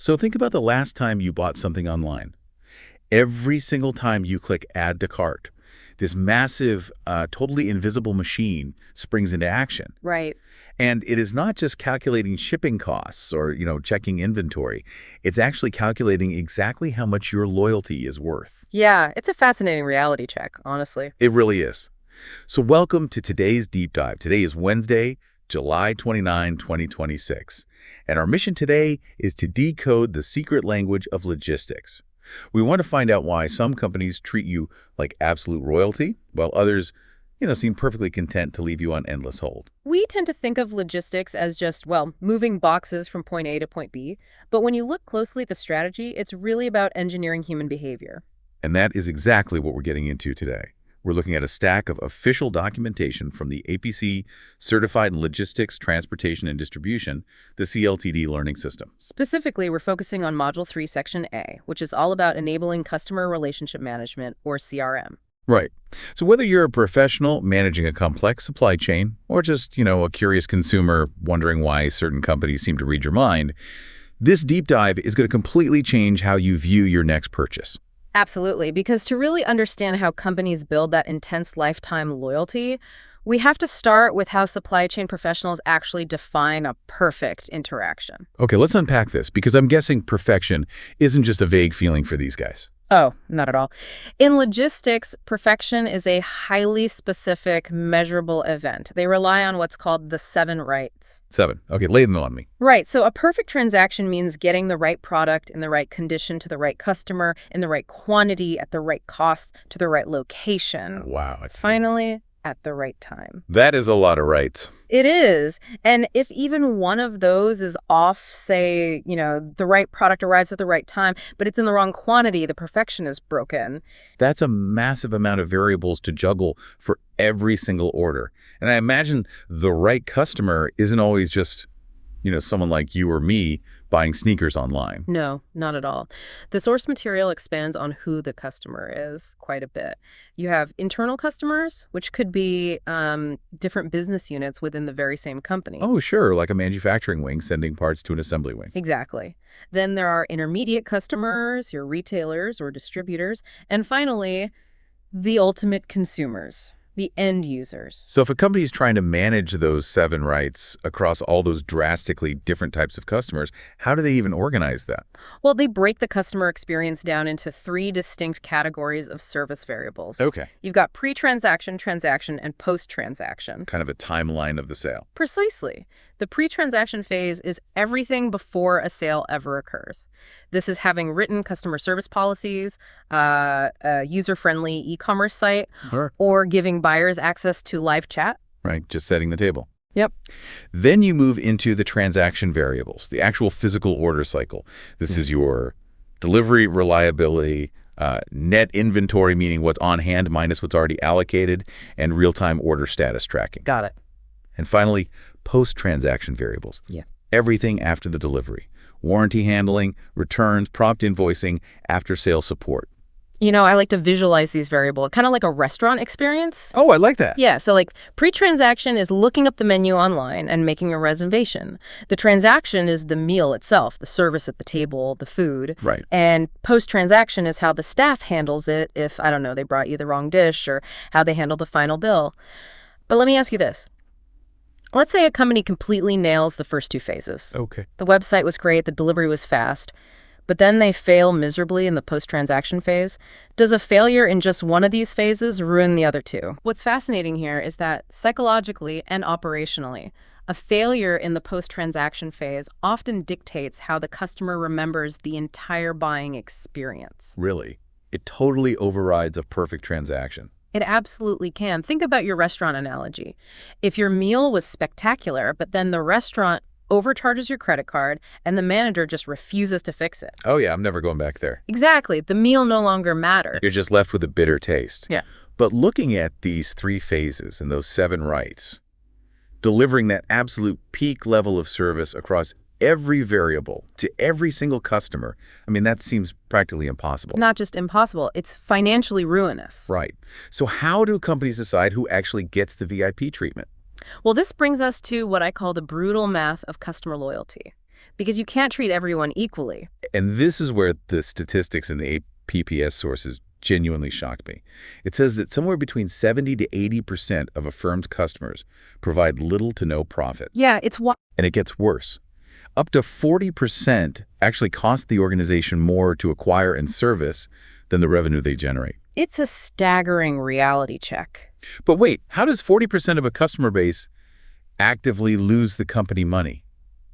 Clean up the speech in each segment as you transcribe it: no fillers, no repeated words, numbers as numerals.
So think about the last time you bought something online. Every single time you click Add to Cart, this massive, totally invisible machine springs into action. Right. And it is not just calculating shipping costs or, checking inventory. It's actually calculating exactly how much your loyalty is worth. Yeah, it's a fascinating reality check, honestly. It really is. So welcome to today's deep dive. Today is Wednesday, July 29, 2026. And our mission today is to decode the secret language of logistics. We want to find out why some companies treat you like absolute royalty, while others, seem perfectly content to leave you on endless hold. We tend to think of logistics as just, well, moving boxes from point A to point B. But when you look closely at the strategy, it's really about engineering human behavior. And that is exactly what we're getting into today. We're looking at a stack of official documentation from the APC Certified in Logistics, Transportation, and Distribution, the CLTD learning system. Specifically, we're focusing on Module 3, Section A, which is all about enabling customer relationship management, or CRM. Right. So whether you're a professional managing a complex supply chain or just, a curious consumer wondering why certain companies seem to read your mind, this deep dive is going to completely change how you view your next purchase. Absolutely, because to really understand how companies build that intense lifetime loyalty, we have to start with how supply chain professionals actually define a perfect interaction. Okay, let's unpack this, because I'm guessing perfection isn't just a vague feeling for these guys. Oh, not at all. In logistics, perfection is a highly specific, measurable event. They rely on what's called the 7 rights. 7. Okay, lay them on me. Right. So a perfect transaction means getting the right product in the right condition to the right customer, in the right quantity, at the right cost, to the right location. Wow. Finally, at the right time. That is a lot of rights. It is. And if even one of those is off, say, the right product arrives at the right time, but it's in the wrong quantity, the perfection is broken. That's a massive amount of variables to juggle for every single order. And I imagine the right customer isn't always just, someone like you or me buying sneakers online. No, not at all. The source material expands on who the customer is quite a bit. You have internal customers, which could be different business units within the very same company. Oh, sure, like a manufacturing wing sending parts to an assembly wing. Exactly. Then there are intermediate customers, your retailers or distributors, and finally, the ultimate consumers. The end users. So if a company is trying to manage those 7 rights across all those drastically different types of customers, how do they even organize that? Well, they break the customer experience down into 3 distinct categories of service variables. Okay. You've got pre-transaction, transaction, and post-transaction. Kind of a timeline of the sale. Precisely. The pre-transaction phase is everything before a sale ever occurs. This is having written customer service policies, a user-friendly e-commerce site, or giving buyers access to live chat. Right, just setting the table. Yep. Then you move into the transaction variables, the actual physical order cycle. This is your delivery reliability, net inventory, meaning what's on hand minus what's already allocated, and real-time order status tracking. Got it. And finally, post-transaction variables. Yeah. Everything after the delivery. Warranty handling, returns, prompt invoicing, after-sale support. I like to visualize these variables, kind of like a restaurant experience. Oh, I like that. Yeah, so like pre-transaction is looking up the menu online and making a reservation. The transaction is the meal itself, the service at the table, the food. Right. And post-transaction is how the staff handles it if, I don't know, they brought you the wrong dish or how they handle the final bill. But let me ask you this. Let's say a company completely nails the first 2 phases. Okay. The website was great, the delivery was fast, but then they fail miserably in the post-transaction phase. Does a failure in just one of these phases ruin the other 2? What's fascinating here is that psychologically and operationally, a failure in the post-transaction phase often dictates how the customer remembers the entire buying experience. Really? It totally overrides a perfect transaction. It absolutely can. Think about your restaurant analogy. If your meal was spectacular, but then the restaurant overcharges your credit card and the manager just refuses to fix it. Oh yeah, I'm never going back there. Exactly. The meal no longer matters. You're just left with a bitter taste. Yeah. But looking at these 3 phases and those 7 rights, delivering that absolute peak level of service across every variable to every single customer, that seems practically impossible. Not just impossible, it's financially ruinous. Right. So how do companies decide who actually gets the VIP treatment? Well, this brings us to what I call the brutal math of customer loyalty. because you can't treat everyone equally. And this is where the statistics in the PPS sources genuinely shocked me. It says that somewhere between 70 to 80% of a firm's customers provide little to no profit. Yeah, it's And it gets worse. Up to 40% actually cost the organization more to acquire and service than the revenue they generate. It's a staggering reality check. But wait, how does 40% of a customer base actively lose the company money?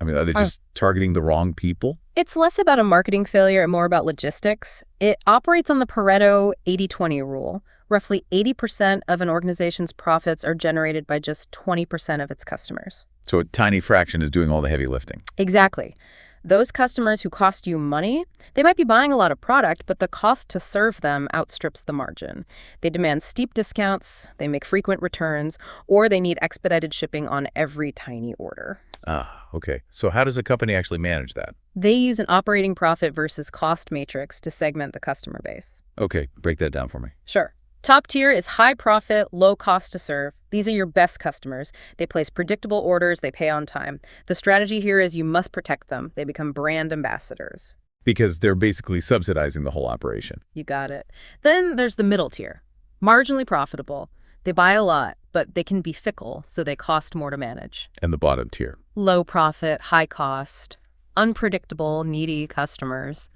I mean, are they just targeting the wrong people? It's less about a marketing failure and more about logistics. It operates on the Pareto 80-20 rule. Roughly 80% of an organization's profits are generated by just 20% of its customers. So a tiny fraction is doing all the heavy lifting. Exactly. Those customers who cost you money, they might be buying a lot of product, but the cost to serve them outstrips the margin. They demand steep discounts, they make frequent returns, or they need expedited shipping on every tiny order. Ah, okay. So how does a company actually manage that? They use an operating profit versus cost matrix to segment the customer base. Okay, break that down for me. Sure. Top tier is high profit, low cost to serve. These are your best customers. They place predictable orders, they pay on time. The strategy here is you must protect them. They become brand ambassadors. Because they're basically subsidizing the whole operation. You got it. Then there's the middle tier. Marginally profitable. They buy a lot, but they can be fickle, so they cost more to manage. And the bottom tier. Low profit, high cost, unpredictable, needy customers.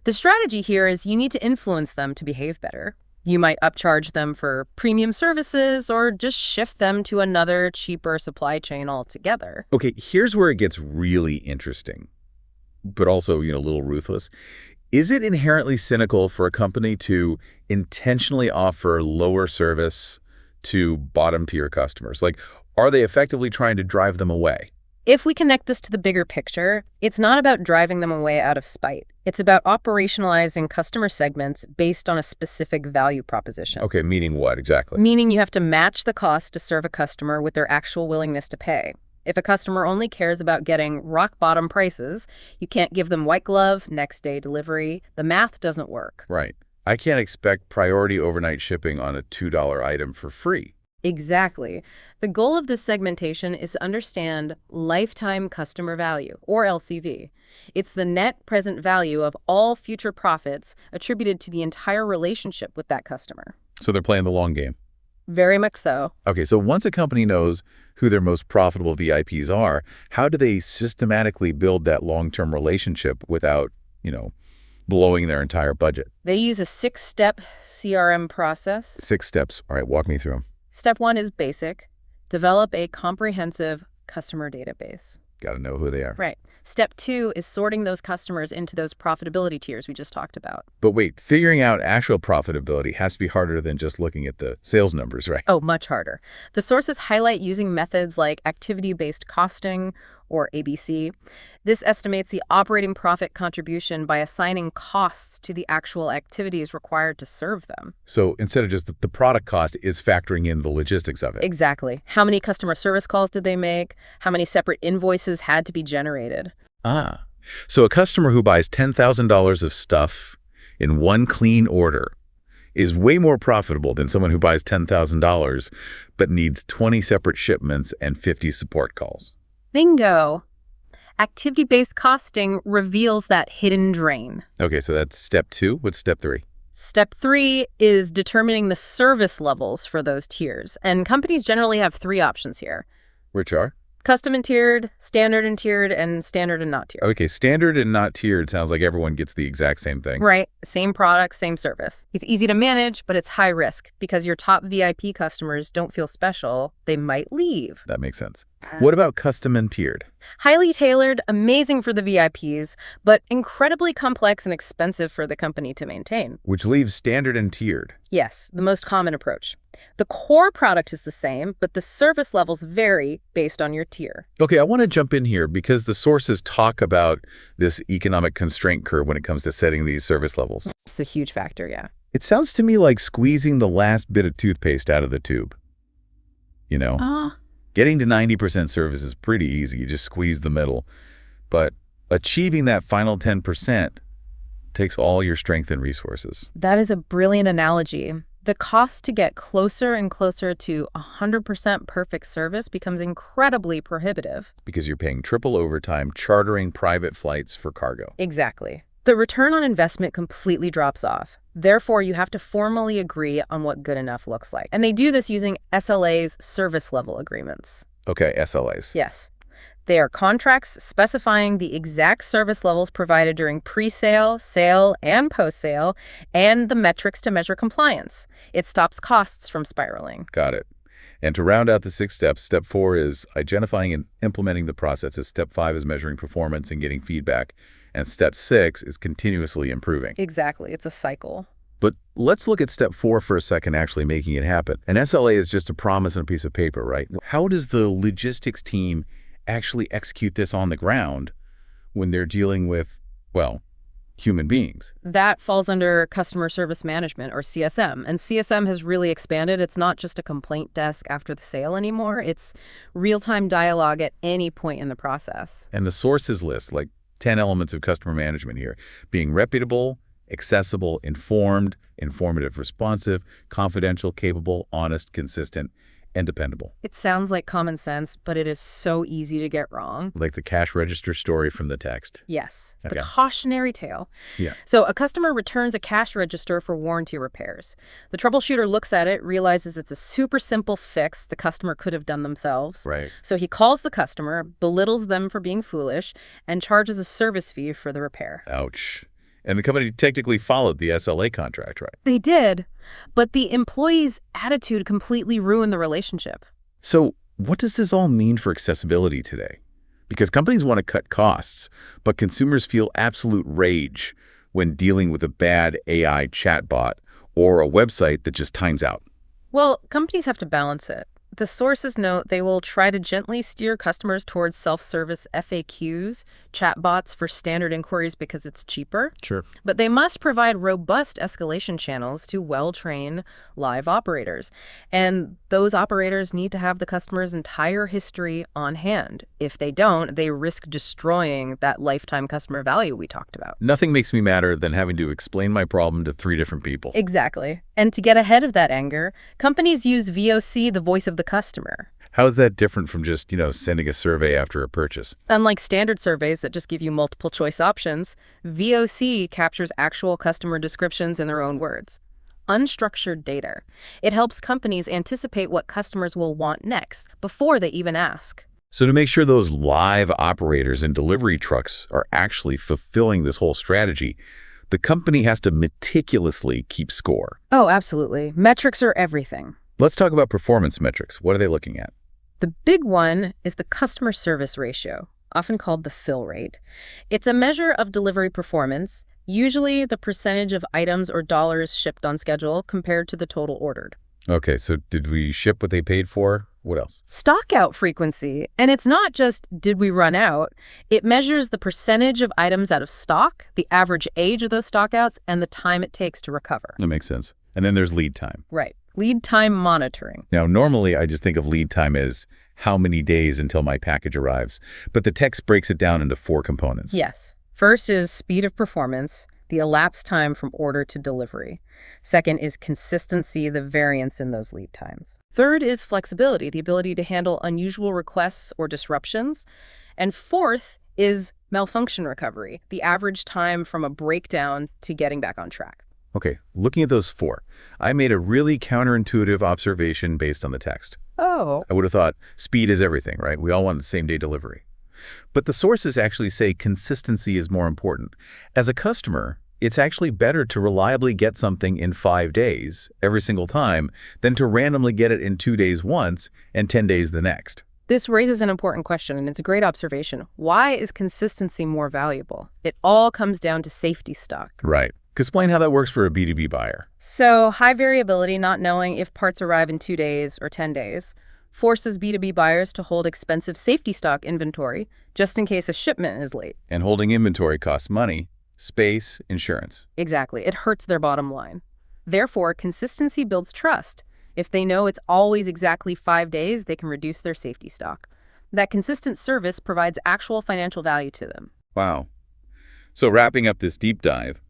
The strategy here is you need to influence them to behave better. You might upcharge them for premium services or just shift them to another cheaper supply chain altogether. Okay, here's where it gets really interesting, but also, a little ruthless. Is it inherently cynical for a company to intentionally offer lower service to bottom-tier customers? Like, are they effectively trying to drive them away? If we connect this to the bigger picture, it's not about driving them away out of spite. It's about operationalizing customer segments based on a specific value proposition. Okay, meaning what exactly? Meaning you have to match the cost to serve a customer with their actual willingness to pay. If a customer only cares about getting rock-bottom prices, you can't give them white glove, next-day delivery. The math doesn't work. Right. I can't expect priority overnight shipping on a $2 item for free. Exactly. The goal of this segmentation is to understand lifetime customer value, or LCV. It's the net present value of all future profits attributed to the entire relationship with that customer. So they're playing the long game. Very much so. Okay, so once a company knows who their most profitable VIPs are, how do they systematically build that long-term relationship without, blowing their entire budget? They use a 6-step CRM process. 6 steps. All right, walk me through them. Step 1 is basic. Develop a comprehensive customer database. Got to know who they are. Right. Step 2 is sorting those customers into those profitability tiers we just talked about. But wait, figuring out actual profitability has to be harder than just looking at the sales numbers, right? Oh, much harder. The sources highlight using methods like activity-based costing, or ABC. This estimates the operating profit contribution by assigning costs to the actual activities required to serve them. So instead of just the product cost is factoring in the logistics of it. Exactly. How many customer service calls did they make? How many separate invoices had to be generated? Ah, so a customer who buys $10,000 of stuff in one clean order is way more profitable than someone who buys $10,000 but needs 20 separate shipments and 50 support calls. Bingo. Activity-based costing reveals that hidden drain. Okay, so that's step 2. What's step 3? Step 3 is determining the service levels for those tiers. And companies generally have 3 options here. Which are? Custom and tiered, standard and tiered, and standard and not tiered. Okay, standard and not tiered sounds like everyone gets the exact same thing. Right. Same product, same service. It's easy to manage, but it's high risk because your top VIP customers don't feel special. They might leave. That makes sense. What about custom and tiered? Highly tailored, amazing for the VIPs, but incredibly complex and expensive for the company to maintain. Which leaves standard and tiered. Yes, the most common approach. The core product is the same, but the service levels vary based on your tier. Okay, I want to jump in here because the sources talk about this economic constraint curve when it comes to setting these service levels. It's a huge factor, yeah. It sounds to me like squeezing the last bit of toothpaste out of the tube. Getting to 90% service is pretty easy. You just squeeze the middle. But achieving that final 10% takes all your strength and resources. That is a brilliant analogy. The cost to get closer and closer to 100% perfect service becomes incredibly prohibitive. Because you're paying triple overtime chartering private flights for cargo. Exactly. The return on investment completely drops off. Therefore, you have to formally agree on what good enough looks like. And they do this using SLAs, service level agreements. Okay, SLAs. Yes. They are contracts specifying the exact service levels provided during pre-sale, sale, and post-sale, and the metrics to measure compliance. It stops costs from spiraling. Got it. And to round out the 6 steps, step 4 is identifying and implementing the processes. Step 5 is measuring performance and getting feedback. And step 6 is continuously improving. Exactly. It's a cycle. But let's look at step 4 for a second, actually making it happen. An SLA is just a promise on a piece of paper, right? How does the logistics team actually execute this on the ground when they're dealing with, well, human beings? That falls under customer service management, or CSM. And CSM has really expanded. It's not just a complaint desk after the sale anymore. It's real-time dialogue at any point in the process. And the sources list, like 10 elements of customer management here, being reputable, accessible, informed, informative, responsive, confidential, capable, honest, consistent, and dependable. It sounds like common sense, but it is so easy to get wrong. Like the cash register story from the text. Yes, Okay. the cautionary tale. Yeah. So a customer returns a cash register for warranty repairs. The troubleshooter looks at it, realizes it's a super simple fix the customer could have done themselves. Right. So he calls the customer, belittles them for being foolish, and charges a service fee for the repair. Ouch. And the company technically followed the SLA contract, right? They did, but the employee's attitude completely ruined the relationship. So what does this all mean for accessibility today? Because companies want to cut costs, but consumers feel absolute rage when dealing with a bad AI chatbot or a website that just times out. Well, companies have to balance it. The sources note they will try to gently steer customers towards self-service FAQs, chatbots for standard inquiries because it's cheaper. Sure. But they must provide robust escalation channels to well-trained live operators. And those operators need to have the customer's entire history on hand. If they don't, they risk destroying that lifetime customer value we talked about. Nothing makes me madder than having to explain my problem to 3 different people. Exactly. And to get ahead of that anger, companies use VOC, the voice of the customer. How is that different from just, sending a survey after a purchase? Unlike standard surveys that just give you multiple choice options, VOC captures actual customer descriptions in their own words. Unstructured data. It helps companies anticipate what customers will want next before they even ask. So to make sure those live operators and delivery trucks are actually fulfilling this whole strategy, the company has to meticulously keep score. Oh, absolutely. Metrics are everything. Let's talk about performance metrics. What are they looking at? The big one is the customer service ratio, often called the fill rate. It's a measure of delivery performance, usually the percentage of items or dollars shipped on schedule compared to the total ordered. Okay, so did we ship what they paid for? What else? Stock out frequency, and it's not just did we run out, it measures the percentage of items out of stock, the average age of those stockouts, and the time it takes to recover. That makes sense. And then there's lead time. Right. Lead time monitoring. Now, normally I just think of lead time as how many days until my package arrives, but the text breaks it down into 4 components. Yes. First is speed of performance, the elapsed time from order to delivery. Second is consistency, the variance in those lead times. Third is flexibility, the ability to handle unusual requests or disruptions. And fourth is malfunction recovery, the average time from a breakdown to getting back on track. Okay, looking at those 4, I made a really counterintuitive observation based on the text. Oh. I would have thought speed is everything, right? We all want the same day delivery. But the sources actually say consistency is more important. As a customer, it's actually better to reliably get something in 5 days every single time than to randomly get it in 2 days once and 10 days the next. This raises an important question, and it's a great observation. Why is consistency more valuable? It all comes down to safety stock. Right. Explain how that works for a B2B buyer. So high variability, not knowing if parts arrive in 2 days or 10 days, forces B2B buyers to hold expensive safety stock inventory just in case a shipment is late. And holding inventory costs money, space, insurance. Exactly. It hurts their bottom line. Therefore, consistency builds trust. If they know it's always exactly 5 days, they can reduce their safety stock. That consistent service provides actual financial value to them. Wow. So wrapping up this deep dive,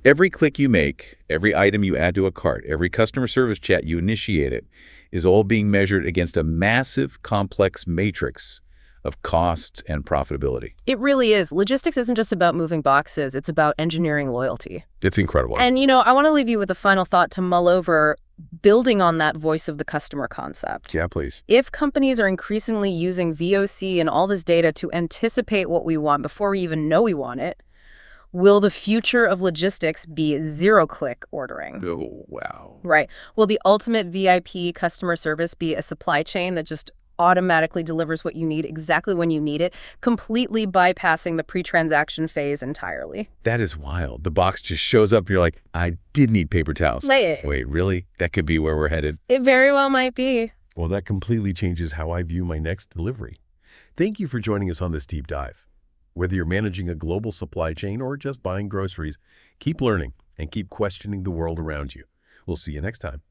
Every click you make, every item you add to a cart, every customer service chat you initiate it is all being measured against a massive, complex matrix of costs and profitability. It really is. Logistics isn't just about moving boxes. It's about engineering loyalty. It's incredible. And, I want to leave you with a final thought to mull over, building on that voice of the customer concept. Yeah, please. If companies are increasingly using VOC and all this data to anticipate what we want before we even know we want it, will the future of logistics be zero-click ordering? Oh, wow. Right. Will the ultimate VIP customer service be a supply chain that just automatically delivers what you need exactly when you need it, completely bypassing the pre-transaction phase entirely? That is wild. The box just shows up and you're like, I did need paper towels. Wait, really? That could be where we're headed. It very well might be. Well, that completely changes how I view my next delivery. Thank you for joining us on this deep dive. Whether you're managing a global supply chain or just buying groceries, keep learning and keep questioning the world around you. We'll see you next time.